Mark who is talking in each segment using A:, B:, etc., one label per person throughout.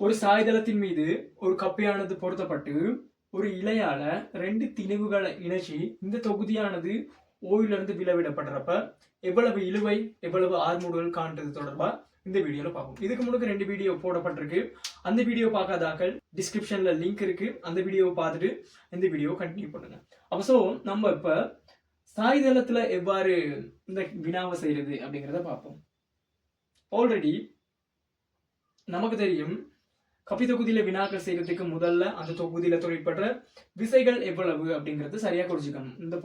A: ஒரு சாய்தளத்தின் மீது ஒரு கப்பையானது பொருத்தப்பட்டு ஒரு இலையால 2 திணிவுகளை இணைச்சி இந்த தொகுதியானது ஓயிலிருந்து விளவிடப்படுறப்ப எவ்வளவு இழுவை எவ்வளவு ஆர்மூடுகள் காண்றது தொடர்பா இந்த வீடியோல பார்ப்போம். இதுக்கு முன்னாடி 2 வீடியோ போடப்பட்டிருக்கு. அந்த வீடியோ பார்க்காதாக்கள் டிஸ்கிரிப்ஷன்ல லிங்க் இருக்கு. அந்த வீடியோவை பார்த்துட்டு இந்த வீடியோ கண்டினியூ பண்ணுங்க. அப்போ நம்ம இப்ப சாய்தளத்துல எவ்வாறு இந்த வினாவை செய்யறது அப்படிங்கிறத பார்ப்போம். ஆல்ரெடி நமக்கு தெரியும் கப்பி தொகுதியில வினாக்கள் செய்யறதுக்கு முதல்ல அந்த தொகுதியில தொழிற்படுற விசைகள் எவ்வளவு அப்படிங்கறது சரியா குறிச்சுக்கணும். இந்த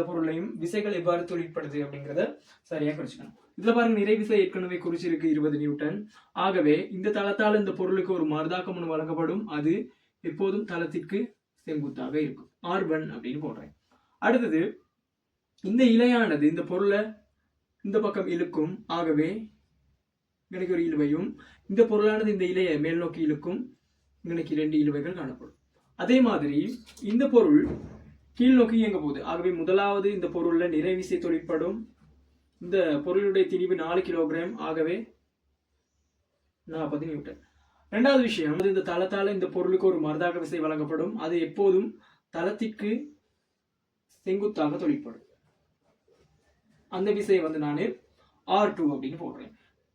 A: பொருளையும் விசைகள் எவ்வாறு தொழிற்படுது அப்படிங்கறத சரியா குறிச்சுக்கணும். இதுல பாருங்க, நிறை விசை ஏற்கனவே குறிச்சிருக்கு 20 நியூட்டன். ஆகவே இந்த தளத்தால் இந்த பொருளுக்கு ஒரு மறுதாக்கம் வழங்கப்படும். அது எப்போதும் தளத்திற்கு செங்குத்தாக இருக்கும். R1 அப்படின்னு போடுறேன். அடுத்தது இந்த இலையானது இந்த பொருளை இந்த பக்கம் இழுக்கும். ஆகவே எனக்கு ஒரு இழுவையும், இந்த பொருளானது இந்த இலையை மேல் நோக்கி இழுக்கும். எனக்கு 2 இழுவைகள் காணப்படும். அதே மாதிரி இந்த பொருள் கீழ் நோக்கி இயங்க போகுது. ஆகவே முதலாவது இந்த பொருள்ல நிறை விசை தொழிற்படும். இந்த பொருளுடைய திணிவு 4 கிலோகிராம். ஆகவே 40 நியூட்டன். இரண்டாவது விஷயம், இந்த தளத்தால இந்த பொருளுக்கு ஒரு மறுதாக விசை வழங்கப்படும். அது எப்போதும் தளத்திற்கு செங்குத்தாக தொழிற்படும். அந்த விசையை நான் R2 அப்படின்னு போடுறேன்.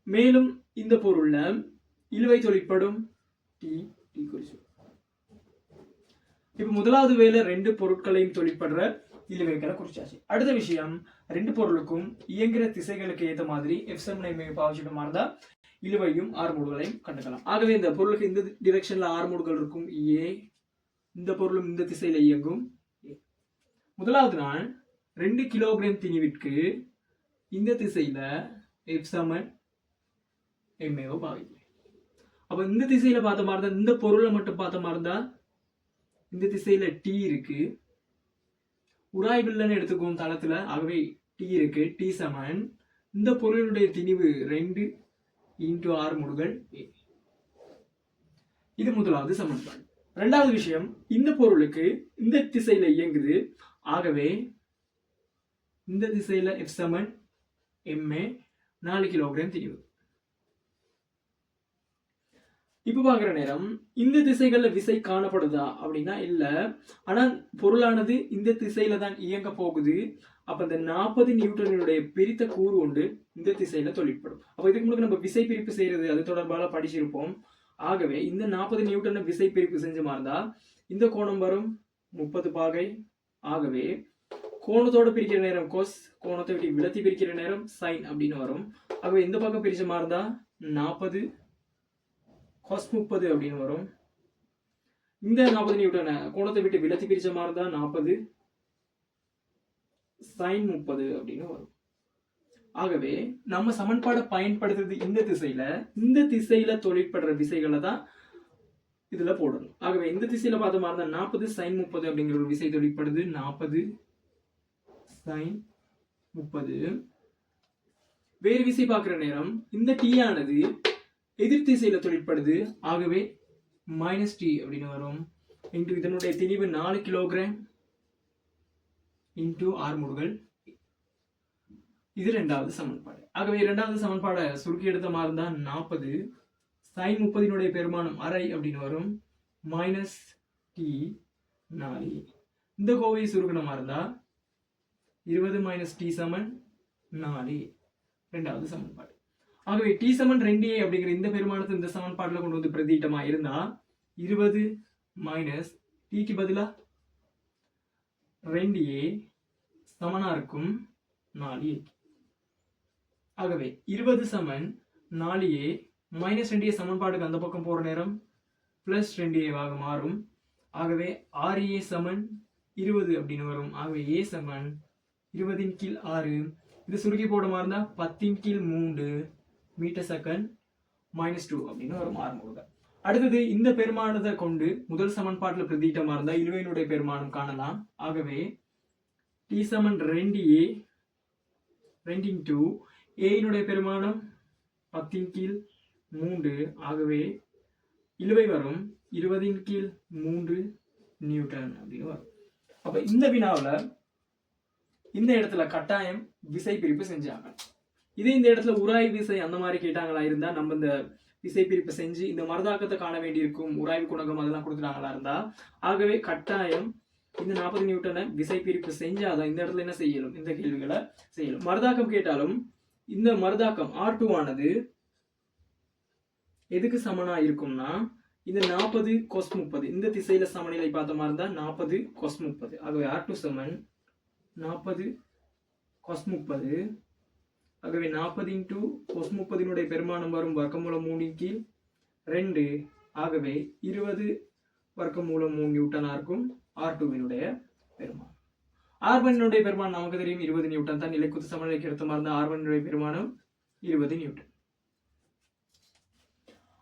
A: மேலும் இந்த பொருள்ல இழுவை தொழிற்படும் T குறிச்சு. இப்ப முதலாவது வேலை 2 பொருட்களையும் தொழிற்படுற இழுவைகளை குறிச்சாச்சு. அடுத்த விஷயம், 2 பொருளுக்கும் இயங்குற திசைகளுக்கு ஏற்ற மாதிரி F7 பாவிச்சிட்டமா இருந்தா இழுவையும் ஆர்மூடுகளையும் கண்டுக்கலாம். ஆகவே இந்த பொருளுக்கு இந்த டிரெக்ஷன்ல ஆர்மூடுகள் இருக்கும் A, இந்த பொருளும் இந்த திசையில இயங்கும். முதலாவது நான் 2 கிலோகிராம் திணிவிற்கு இந்த திசையில F7 MAவை பாவிக்கிறேன். அப்ப இந்த திசையில பார்த்த மாதிரி தான், இந்த பொருளை மட்டும் பார்த்த மாதிரி தான் இந்த திசையில T இருக்கு. உராய்வில்லைன்னு எடுத்துக்கும் தளத்துல. ஆகவே T இருக்கு. T சமன் இந்த பொருளுடைய திணிவு 2 இன்டு ஆர்மூடுகள் A. இது முதலாவது சமன்பாடு. இரண்டாவது விஷயம், இந்த பொருளுக்கு இந்த திசையில இயங்குது. ஆகவே இந்த திசையில F7 MA 4 கிலோகிராம் திணிவு. இப்ப பாக்குற நேரம் இந்த திசைகள்ல விசை காணப்படுதா அப்படின்னா இல்ல. ஆனா பொருளானது இந்த திசையில தான் இயங்க போகுது. அப்ப இந்த 40 நியூட்டனுடைய பிரித்த கூறு கொண்டு இந்த திசையில தொழிற்படும். அப்ப இதுக்கு முன்னாடி நம்ம விசை பிரிப்பு செய்யறது அது தொடர்பாக படிச்சிருப்போம். ஆகவே இந்த 40 நியூட்டனை விசை பிரிப்பு செஞ்ச மாதிரிதான் இந்த கோணம் வரும் 30 பாகை. ஆகவே கோணத்தோட பிரிக்கிற நேரம் கோஸ், கோணத்தை விட்டு விலத்தி பிரிக்கிற நேரம் சைன் அப்படின்னு வரும். ஆகவே இந்த பக்கம் பிரிச்ச மாதிரிதா 40 cos 30 அப்படின்னு வரும். இந்த 40 நியூட்டனை கோணத்தை விட்டு விலத்தி பிரிச்ச மாதிரி தான் 40 sin 30 அப்படின்னு வரும். ஆகவே நம்ம சமன்பாடை பயன்படுத்துறது இந்த திசையில தொழிற்படுற விசைகளை தான் இதுல போடணும். ஆகவே இந்த திசையில பார்த்த மாதிரி தான் 40 sin 30 அப்படிங்கிற ஒரு விசை தொழிற்படுது. 40 sin 30. வேறு விசை பார்க்கிற நேரம் இந்த T ஆனது எதிர் திசையில தொழிற்படுது. ஆகவே -T அப்படின்னு வரும். இன்டு இதனுடைய திணிவு 4 கிலோகிராம் இன்டு ஆர்மூடுகள். இது இரண்டாவது சமன்பாடு. ஆகவே இரண்டாவது சமன்பாடை சுருக்கி எடுத்த மாதிரி தான் 40 sin 30 பெருமானம் அரை அப்படின்னு வரும். -T 4. இந்த கோவையை சுருக்கின மாதிரி இருந்தா 20 T சமன் 4. இரண்டாவது சமன்பாடு. ஆகவே T சமன் 2A அப்படிங்கிற இந்த பெருமானத்தை இந்த சமன்பாட்டில் கொண்டு வந்து பிரதியிட்டமா இருந்தா 20 Tக்கு பதிலா 2A சமனா இருக்கும் 4A. ஆகவே 20 சமன் 4A -2A சமன்பாடுக்கு அந்த பக்கம் போற நேரம் +2A ஆக மாறும். ஆகவே 6A சமன் 20 அப்படின்னு வரும். ஆகவே A சமன் 20/6. இது சுருக்கி போட மாதிரி இருந்தா 10/3 மீட்டர் செகண்ட் -2 அப்படின்னு வரும் ஆர்மூடுகள். அடுத்தது இந்த பெருமானத்தை கொண்டு முதல் சமன்பாட்டில் பிரதியிட்டமா இருந்தா இழுவையினுடைய பெருமானம் காணலாம். ஆகவே T சமன் 2A 2 A பெருமானம் 10/3. ஆகவே இழுவை வரும் 20/3 நியூட்டன் அப்படின்னு வரும். அப்ப இந்த வினாவில் இந்த இடத்துல கட்டாயம் விசை பிரிப்பு செஞ்சாங்க. இதே இந்த இடத்துல உராய் விசை அந்த மாதிரி கேட்டாங்களா இருந்தா நம்ம இந்த விசைப்பிரிப்பு செஞ்சு இந்த மருதாக்கத்தை காண வேண்டியிருக்கும், உராய்வு குணகம் அதெல்லாம் கொடுத்துட்டாங்களா இருந்தா, ஆகவே கட்டாயம் இந்த 40 நியூட்டனை விசைப்பிரிப்பு செஞ்சாதான் இந்த இடத்துல என்ன செய்யலும், இந்த கேள்விகளை செய்யலும். மருதாக்கம் கேட்டாலும் இந்த மருதாக்கம் R2 ஆனது எதுக்கு சமனா இருக்கும்னா, இந்த 40 cos 30 இந்த திசையில சமநிலை பார்த்த மாதிரி இருந்தா 40 cos 30. ஆகவே R2 சமன் 40 cos 30. ஆகவே 40 into cos 30 பெருமானம் வரும் வர்க்கமூலம் 3 கீழ் 2. ஆகவே 20 வர்க்கமூலம் 3 நியூட்டனா இருக்கும் R2 பெருமானம். R1 பெருமானம் நமக்கு தெரியும் 20 நியூட்டன் தான். நிலைக்குத்து சமநிலைக்கு எடுத்த மாதிரி இருந்தா R1 பெருமானம் 20 நியூட்டன்.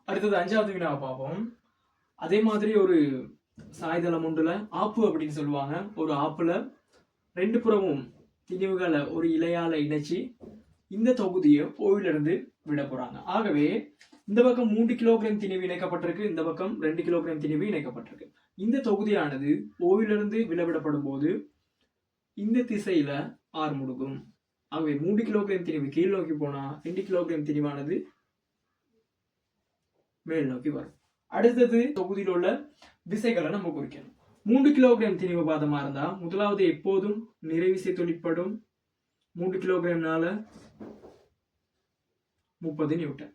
A: அடுத்தது 5வது வினாவை பார்ப்போம். அதே மாதிரி ஒரு சாய்தளம் ஒன்றுல ஆப்பு அப்படின்னு சொல்லுவாங்க. ஒரு ஆப்புல 2 புறமும் திணிவுகளை ஒரு இலையால இணைச்சு இந்த தொகுதியை ஓயிலிருந்து விட போறாங்க. ஆகவே இந்த பக்கம் 3 கிலோகிராம் திணிவு இணைக்கப்பட்டிருக்கு, இந்த பக்கம் 2 கிலோகிராம் திணிவு இணைக்கப்பட்டிருக்கு. இந்த தொகுதியானது ஓயிலிருந்து விடப்படும் போது இந்த திசையில ஆர் முடுகும். ஆகவே 3 கிலோகிராம் திணிவு கீழ் நோக்கி போனா 2 கிலோகிராம் திணிவானது மேல் நோக்கி வரும். அடுத்தது தொகுதியில் உள்ள விசைகளை நம்ம குறிக்கணும். 3 கிலோகிராம் திணிவு பாதமா இருந்தா முதலாவது எப்போதும் நிறைவிசை தொழிற்படும். 3 கிலோகிராம்னால 30 நியூட்டன்.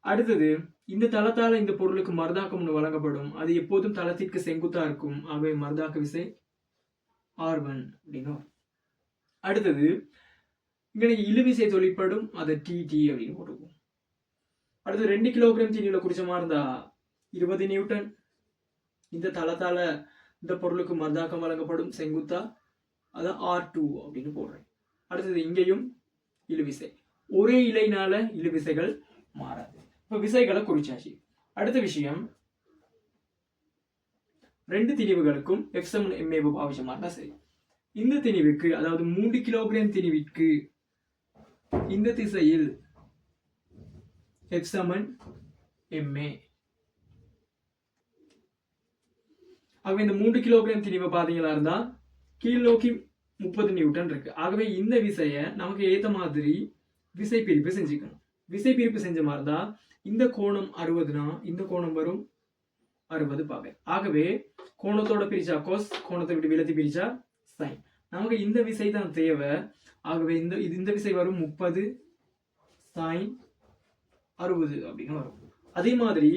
A: அடுத்தது இந்த தளத்தால இந்த பொருளுக்கு மருதாக்கம் வழங்கப்படும். அது எப்போதும் தளத்திற்கு செங்குத்தா இருக்கும். ஆகவே மருதாக்க விசை R1 அப்படின்னு. அடுத்தது இங்க இழுவிசை தொழிற்படும், அதை TT அப்படின்னு போட்டுக்கும். அடுத்து 2 கிலோகிராம் திணிவுல குறிச்சமா இருந்தா 20 நியூட்டன். இந்த தளத்தால இந்த பொருளுக்கு மருதாக்கம் வழங்கப்படும் செங்குத்தா, அதான் R2 அப்படின்னு போடுறேன். அடுத்தது இங்கேயும் இழுவிசை. ஒரே இலைனால இழுவிசைகள் மாறாது. இப்ப விசைகளை குறிச்சாச்சு. அடுத்த விஷயம், 2 திணிவுகளுக்கும் F சமன் MA பாவிச்சமா இருந்தா சரி. இந்த திணிவுக்கு, அதாவது 3 கிலோகிராம் திணிவிற்கு இந்த திசையில் F சமன் MA. ஆகவே இந்த 3 கிலோகிராம் திணிவை பாத்தீங்களா இருந்தா கீழ் நோக்கி 30 நியூட்டன் இருக்கு. ஆகவே இந்த விசையை நமக்கு ஏத்த மாதிரி விசை பிரிப்பு செஞ்சுக்கணும். விசை பிரிப்பு செஞ்ச மாதிரி தான் இந்த கோணம் 60னா இந்த கோணம் வரும் 60 பாகை. ஆகவே கோணத்தோட பிரிச்சா கோஸ், கோணத்தை விட்டு விலத்தி பிரிச்சா சைன். நமக்கு இந்த விசை தான் தேவை. ஆகவே இந்த விசை வரும் 30 சைன் 60 அப்படின்னு வரும். அதே மாதிரி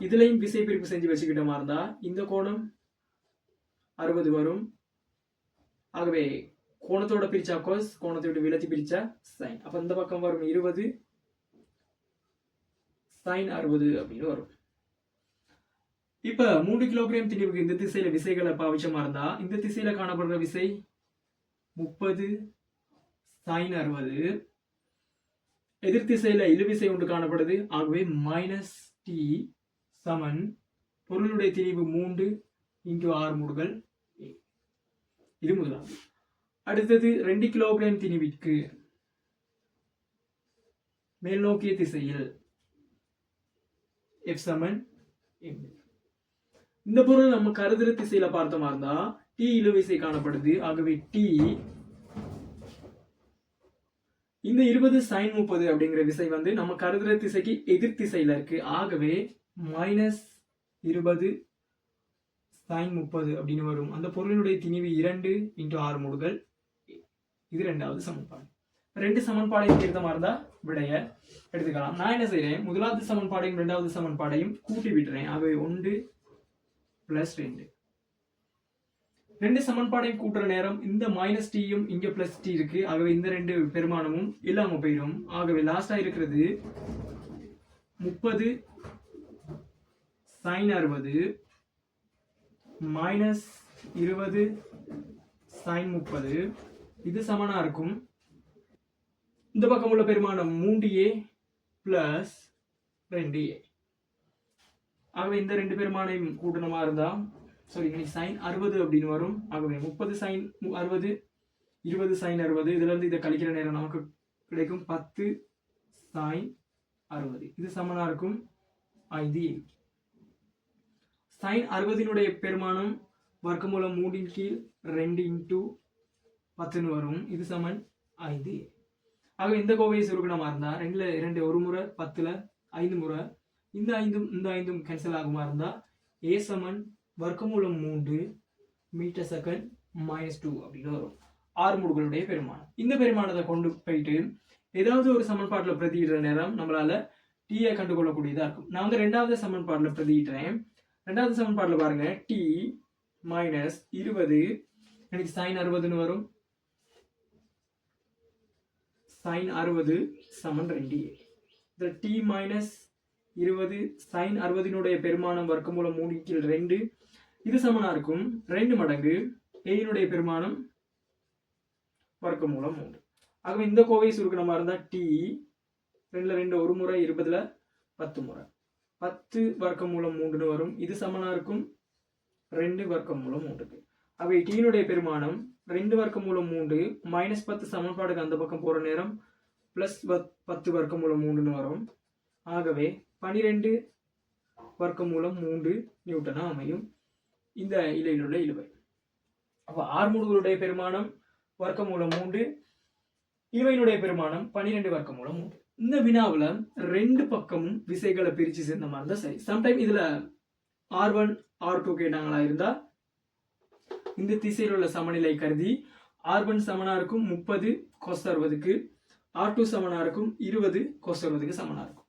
A: இதுலயும் விசை பிரிப்பு செஞ்சு வச்சுக்கிட்ட மாதிரி இருந்தா இந்த கோணம் 60 வரும். ஆகவே கோணத்தோட பிரிச்சா கோஸ், கோணத்தை விட்டு விலத்தி பிரிச்சா சைன். அப்ப இந்த பக்கம் வரும் 20 சைன் 60 அப்படின்னு வரும். இப்ப 3 கிலோகிராம் திணிவுக்கு இந்த திசையில விசைகளை பாவிச்சமா இருந்தா இந்த திசையில காணப்படுற விசை 30 சைன் 60. எதிர் திசையில இழுவிசை ஒன்று காணப்படுது. ஆகவே -t சமன் பொருளுடைய திணிவு 3 × R மூடுகள். இது முதலாவது. அடுத்தது 2 கிலோகிராம் திணிவிற்கு மேல் நோக்கிய திசையில் F சமன் MA. இந்த பொருள் நம்ம கருதுற திசையில பார்த்தோமா இருந்தா T இழுவிசை காணப்படுது. ஆகவே T இந்த 20 sin 30 அப்படிங்கிற விசை வந்து நம்ம கருதுற திசைக்கு எதிர் திசையில இருக்கு. ஆகவே -20 sin 30 அப்படின்னு வரும். அந்த பொருளினுடைய திணிவு 2 × R மூடுகள். இது 2வது சமன்பாடு. 2 சமன்பாடையும் தீர்த்த மாதிரி இருந்தா விடைய எடுத்துக்கலாம். நான் என்ன செய்யறேன், முதலாவது சமன்பாடையும் 2வது சமன்பாடையும் கூட்டி விட்டுறேன். ஆகவே 1 + 2. 2 சமன்பாடையும் கூட்டுற நேரம் இந்த -tயும் இங்க +t இருக்கு. ஆகவே இந்த 2 பெருமானமும் இல்லாம போயிடும். ஆகவே லாஸ்டா இருக்கிறது 30 sin 60 -20 sin 30. இது சமனா இருக்கும். இந்த பக்கம் உள்ள பெருமானம் 3a + 2a. ஆகவே இந்த 2 பெருமானையும் கூட்டணமா இருந்தா sin 60 அப்படின்னு வரும். ஆகவே 30 sin 60 20 sin 60. இதுல இருந்து இதை கழிக்கிற நேரம் நமக்கு கிடைக்கும் 10 sin 60. இது சமனா இருக்கும் 5a. sin 60 பெருமானம் வர்க்கமூலம் 3 கீழ் 2 × 10 வரும். இது சமன் 5a. ஆக இந்த கோவையை சுருக்கணமா இருந்தா 2 ஒரு முறை 10ல 5 முறை இந்த ஐந்தும் கேன்சல் ஆகுமா இருந்தால் ஏ சமன் வர்க்கமூலம் 3 மீட்டர் செகண்ட் -2 அப்படின்னு வரும். ஆறுமுடுகளுடைய பெருமானம். இந்த பெருமானத்தை கொண்டு போயிட்டு ஏதாவது ஒரு சமன்பாட்டில் பிரதியிடுற நேரம் நம்மளால டீயை கண்டுகொள்ளக்கூடியதா இருக்கும். நான் வந்து ரெண்டாவது சமன்பாட்டில் பிரதியிடுறேன். ரெண்டாவது சமன்பாட்டில் பாருங்க, டி மைனஸ் 20 எனக்கு sin 60ன்னு வரும். sin 60 சமன் 2a. இந்த டி மைனஸ் 20 sin 60னுடைய பெருமானம் வர்க்கமூலம் 3/2 இது சமனா இருக்கும் 2 மடங்கு a-னுடைய பெருமானம் வர்க்கமூலம் 3. ஆகவே இந்த கோவையை சுருக்கிற மாதிரி இருந்தால் டி 2 ஒரு முறை 20ல் 10 முறை 10 வர்க்கமூலம் 3ன்னு வரும். இது சமனா இருக்கும் 2 வர்க்கமூலம் 3க்கு. ஆகவே டீனுடைய பெருமானம் 2 வர்க்கமூலம் 3 -10 சமன்பாடுக்கு அந்த பக்கம் போற நேரம் +10 வர்க்கமூலம் 3ன்னு வரும். ஆகவே 12 வர்க்கமூலம் 3 நியூட்டனா அமையும் இந்த இலையில் உள்ள இழுவை. அப்போ ஆறுமுடுகளுடைய பெருமானம் வர்க்கமூலம் 3, இவையினுடைய பெருமானம் 12 வர்க்கமூலம் 3. இந்த வினாவில் 2 பக்கமும் விசைகளை பிரித்து சேர்ந்த மாதிரி இருந்தால் சரி. சம்டைம் இதில் R1 R2 கேட்டாங்களா இருந்தால் இந்த திசையில் உள்ள சமநிலை கருதி R1 சமனா இருக்கும் 30 cos 60க்கு, R2 சமனா இருக்கும் 20 cos 60க்கு சமனா இருக்கும்.